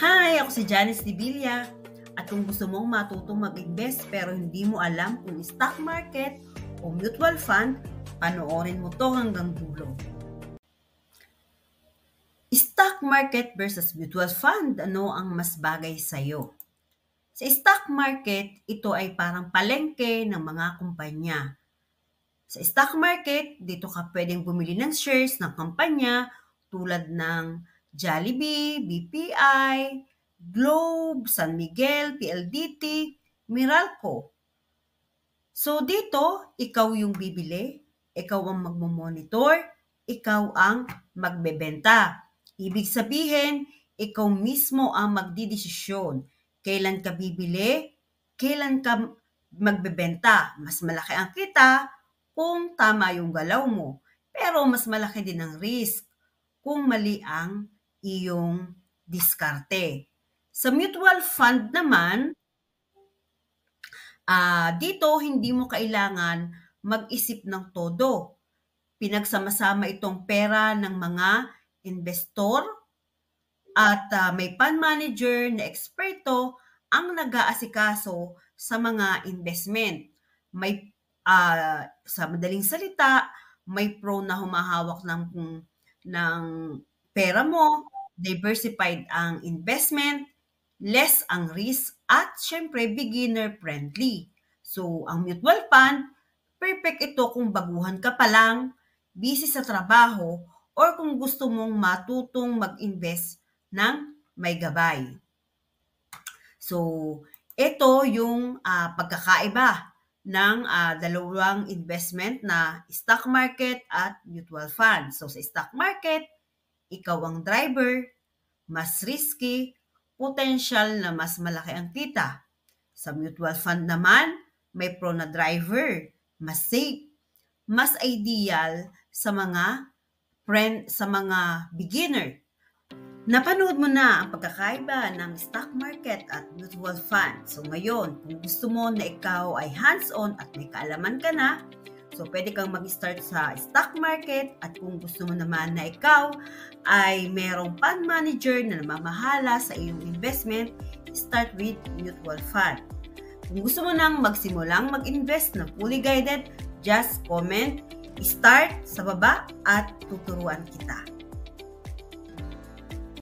Hi! Ako si Janice Divilla. At kung gusto mong matutong mag-invest pero hindi mo alam kung stock market o mutual fund, panoorin mo to hanggang dulo. Stock market versus mutual fund, ano ang mas bagay sa'yo? Sa stock market, ito ay parang palengke ng mga kumpanya. Sa stock market, dito ka pwedeng bumili ng shares ng kumpanya tulad ng Jollibee, BPI, Globe, San Miguel, PLDT, Meralco. So dito, ikaw yung bibili, ikaw ang magmo-monitor, ikaw ang magbebenta. Ibig sabihin, ikaw mismo ang magdidesisyon. Kailan ka bibili, kailan ka magbebenta. Mas malaki ang kita kung tama yung galaw mo. Pero mas malaki din ang risk kung mali ang iyong diskarte. Sa mutual fund naman, dito hindi mo kailangan mag-isip ng todo. Pinagsama-sama itong pera ng mga investor at may fund manager na eksperto ang nag-aasikaso sa mga investment. May sa madaling salita, may pro na humahawak ng pera mo, diversified ang investment, less ang risk, at syempre beginner friendly. So, ang mutual fund, perfect ito kung baguhan ka pa lang, busy sa trabaho, or kung gusto mong matutong mag-invest ng may gabay. So, ito yung pagkakaiba ng dalawang investment na stock market at mutual fund. So, sa stock market, ikaw ang driver, mas risky, potential na mas malaki ang kita. Sa mutual fund naman, may pro na driver, mas safe, mas ideal sa mga beginner. Napanood mo na ang pagkakaiba ng stock market at mutual fund. So ngayon, kung gusto mo na ikaw ay hands-on at may kaalaman ka na, so pwede kang mag-start sa stock market, at kung gusto mo naman na ikaw ay merong fund manager na namamahala sa iyong investment, start with mutual fund. Kung gusto mo nang magsimulang mag-invest na fully guided, just comment, start sa baba at tuturuan kita.